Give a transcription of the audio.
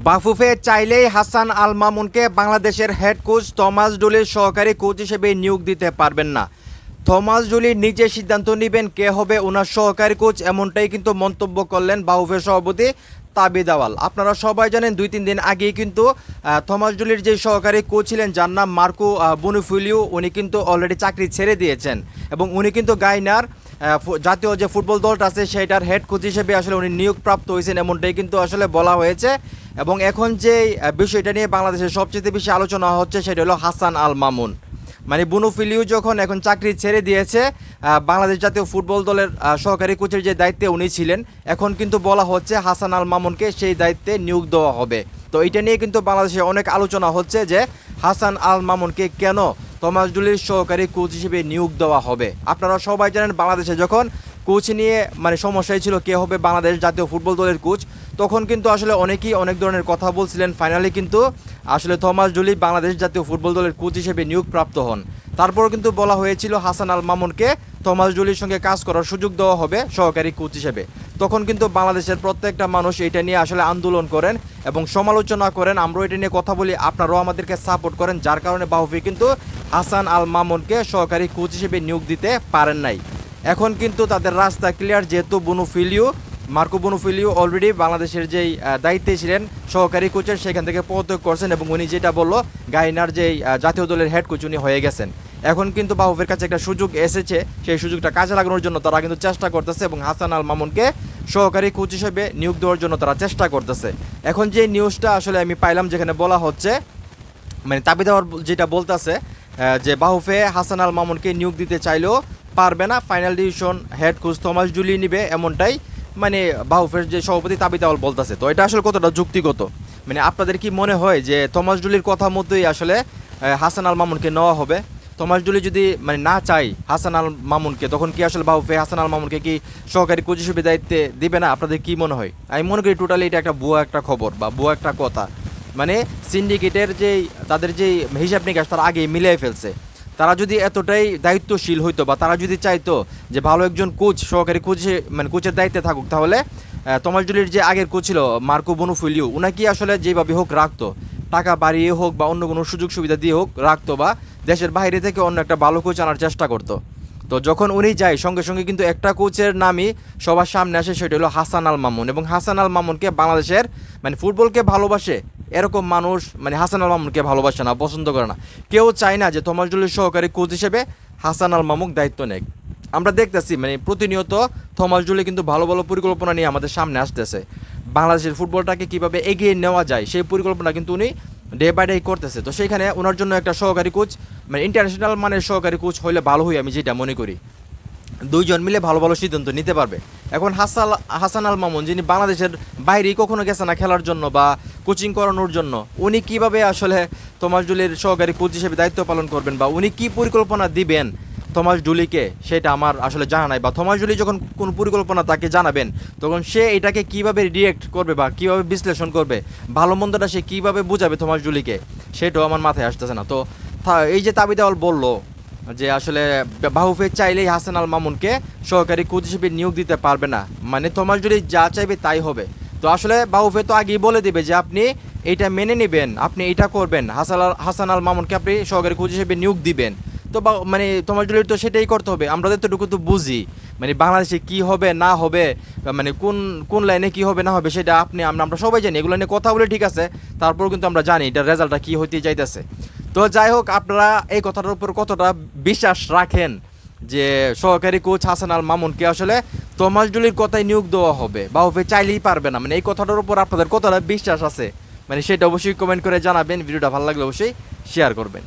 বাফুফে চাইলেই হাসান আল মামুনকে বাংলাদেশের head coach Thomas ডুলির সহকারী কোচ হিসেবে নিয়োগ দিতে পারবেন না। থমাস ডুলি নিজে সিদ্ধান্ত নেবেন কে হবে ওনার সহকারী কোচ, এমনটাই কিন্তু মন্তব্য করলেন বাফুফে সভাপতি তাবিদ আওয়াল। আপনারা সবাই জানেন 2-3 দিন আগেই কিন্তু থমাস ডুলির যে সহকারী কোচ ছিলেন যার নাম মার্কো বুনুফিলিও, উনি কিন্তু অলরেডি চাকরি ছেড়ে দিয়েছেন এবং উনি কিন্তু গাইনার জাতীয় যে ফুটবল দলটা আছে সেটার হেড কোচ হিসেবে আসলে উনি নিয়োগপ্রাপ্ত হয়েছেন, এমনটাই কিন্তু আসলে বলা হয়েছে। এবং এখন যে বিষয়টা নিয়ে বাংলাদেশের সবচেয়ে বেশি আলোচনা হচ্ছে সেটা হলো হাসান আল মামুন। মানে বুনুফিলিও যখন এখন চাকরি ছেড়ে দিয়েছে, বাংলাদেশ জাতীয় ফুটবল দলের সহকারী কোচের যে দায়িত্বে উনি ছিলেন, এখন কিন্তু বলা হচ্ছে হাসান আল মামুনকে সেই দায়িত্বে নিয়োগ দেওয়া হবে। তো এটা নিয়ে কিন্তু বাংলাদেশে অনেক আলোচনা হচ্ছে যে হাসান আল মামুনকে কেন থমাস ডুলির সহকারী কোচ হিসেবে নিয়োগ দেওয়া হবে। আপনারা সবাই জানেন বাংলাদেশে যখন কোচ নিয়ে মানে সমস্যাই ছিল কে হবে বাংলাদেশ জাতীয় ফুটবল দলের কোচ, তখন কিন্তু আসলে অনেকেই অনেক ধরনের কথা বলছিলেন। ফাইনালি কিন্তু আসলে থমাস ডুলি বাংলাদেশ জাতীয় ফুটবল দলের কোচ হিসেবে নিয়োগপ্রাপ্ত হন। তারপরও কিন্তু বলা হয়েছিল হাসান আল মামুনকে থমাস ডুলির সঙ্গে কাজ করার সুযোগ দেওয়া হবে সহকারী কোচ হিসেবে। তখন কিন্তু বাংলাদেশের প্রত্যেকটা মানুষ এটা নিয়ে আসলে আন্দোলন করেন এবং সমালোচনা করেন। আমরাও এটা নিয়ে কথা বলি, আপনারাও আমাদেরকে সাপোর্ট করেন, যার কারণে বাফুফে কিন্তু হাসান আল মামুনকে সহকারী কোচ হিসেবে নিয়োগ দিতে পারেন নাই। এখন কিন্তু তাদের রাস্তা ক্লিয়ার, যেহেতু মার্কো বুনুফিলিও অলরেডি বাংলাদেশের যেই দায়িত্বে ছিলেন সহকারী কোচের সেখান থেকে পদত্যাগ করছেন এবং উনি যেটা বললো গাইনার যেই জাতীয় দলের হেড কোচ উনি হয়ে গেছেন। এখন কিন্তু বাফুফের কাছে একটা সুযোগ এসেছে, সেই সুযোগটা কাজে লাগানোর জন্য তারা কিন্তু চেষ্টা করতেছে এবং হাসান আল মামুনকে সহকারী কোচ হিসেবে নিয়োগ দেওয়ার জন্য তারা চেষ্টা করতেছে। এখন যে নিউজটা আসলে আমি পাইলাম যেখানে বলা হচ্ছে, মানে তাবিদ আওয়াল যেটা বলতেছে যে বাফুফে হাসান আল মামুনকে নিয়োগ দিতে চাইলেও পারবে না, final decision head coach Thomas Dooley নিবে, এমনটাই মানে বাফুফের যে সভাপতি তাবিদ আওয়াল বলতেছে। তো এটা আসলে কতটা যুক্তিগত, মানে আপনাদের কি মনে হয় যে থমাস ডুলির কথা মতোই আসলে হাসান আল মামুনকে নেওয়া হবে? থমাস ডুলি যদি মানে না চাই হাসান আল মামুনকে, তখন কি আসলে বাফুফে হাসান আল মামুনকে কি সহকারী কোচ হিসেবে দায়িত্বে দিবে না? আপনাদের কি মনে হয়? আমি মনে করি টোটালি এটা একটা ভুয়া একটা খবর বা ভুয়া একটা কথা। মানে সিন্ডিকেটের যেই তাদের যেই হিসাব নিকাশ তারা আগেই মিলিয়ে ফেলছে। তারা যদি এতটাই দায়িত্বশীল হইতো বা তারা যদি চাইতো যে ভালো একজন কোচ সহকারী কোচ মানে কোচের দায়িত্বে থাকুক, তাহলে থমাস ডুলির যে আগের কোচ ছিল মার্কো বুনুফিলিও, উনাকে আসলে যেভাবে হোক রাখতো, টাকা বাড়িয়ে হোক বা অন্য কোনো সুযোগ সুবিধা দিয়ে হোক রাখতো, বা দেশের বাইরে থেকে অন্য একটা ভালো কোচ আনার চেষ্টা করতো। তো যখন উনি যায় সঙ্গে সঙ্গে কিন্তু একটা কোচের নামই সবার সামনে আসে, সেটা হলো হাসান আল মামুন। এবং হাসান আল মামুনকে বাংলাদেশের মানে ফুটবলকে ভালোবাসে এরকম মানুষ মানে হাসান আল মামুনকে ভালোবাসে না, পছন্দ করে না। কেউ চায় না যে থমাস ডুলির সহকারী কোচ হিসেবে হাসান আল মামুন দায়িত্ব নেয়। আমরা দেখতেছি মানে প্রতিনিয়ত থমাস ডুলি কিন্তু ভালো ভালো পরিকল্পনা নিয়ে আমাদের সামনে আসতেছে। বাংলাদেশের ফুটবলটাকে কিভাবে এগিয়ে নেওয়া যায় সেই পরিকল্পনা কিন্তু উনি ডে বাই ডে করতেছে। তো সেইখানে ওনার জন্য একটা সহকারী কোচ মানে ইন্টারন্যাশনাল মানের সহকারী কোচ হলে ভালো হয়, আমি যেটা মনে করি। দুইজন মিলে ভালো ভালো সিদ্ধান্ত নিতে পারবে। এখন হাসান আল মামুন যিনি বাংলাদেশের বাইরেই কখনো গেছে না খেলার জন্য বা কোচিং করানোর জন্য, উনি কিভাবে আসলে থমাস ডুলির সহকারী কোচ হিসেবে দায়িত্ব পালন করবেন বা উনি কি পরিকল্পনা দিবেন থমাস ডুলিকে, সেটা আমার আসলে জানা নাই। বা থমাস ডুলি যখন কোন পরিকল্পনা তাকে জানাবেন, তখন সে এটাকে কিভাবে রিয়েক্ট করবে বা কিভাবে বিশ্লেষণ করবে, ভালো মন্দটা সে কিভাবে বোঝাবে থমাস ডুলিকে, সেটাও আমার মাথায় আসতেছে না। তো এই যে তাবিদ আওয়াল বললো যে আসলে বাফুফে চাইলেই হাসান আল মামুনকে সহকারী কোচ হিসেবে নিয়োগ দিতে পারবে না, মানে থমাস ডুলি যা চাইবে তাই হবে। তো আসলে বাফুফে তো আগেই বলে দিবে যে আপনি এটা মেনে নেবেন, আপনি এটা করবেন, হাসান আল মামুনকে আপনি সহকারী কোচ হিসেবে নিয়োগ দিবেন। তো মানে থমাস ডুলির তো সেটাই করতে হবে। আমরা যতটুকু তো বুঝি মানে বাংলাদেশে কি হবে না হবে, মানে কোন কোন লাইনে কি হবে না হবে সেটা আমরা সবাই জানি। এগুলো নিয়ে কথা বলে ঠিক আছে, তারপরেও কিন্তু আমরা জানি এটার রেজাল্টটা কী হইতে যাইতেছে। তো যাই হোক, আপনারা এই কথাটার উপর কতটা বিশ্বাস রাখেন যে সহকারী কোচ হাসান আল মামুনকে আসলে থমাস ডুলির কথাই নিয়োগ দেওয়া হবে, বাফুফে চাইলেই পারবে না, মানে এই কথাটার উপর আপনাদের কতটা বিশ্বাস আছে, মানে সেটা অবশ্যই কমেন্ট করে জানাবেন। ভিডিওটা ভালো লাগলে অবশ্যই শেয়ার করবেন।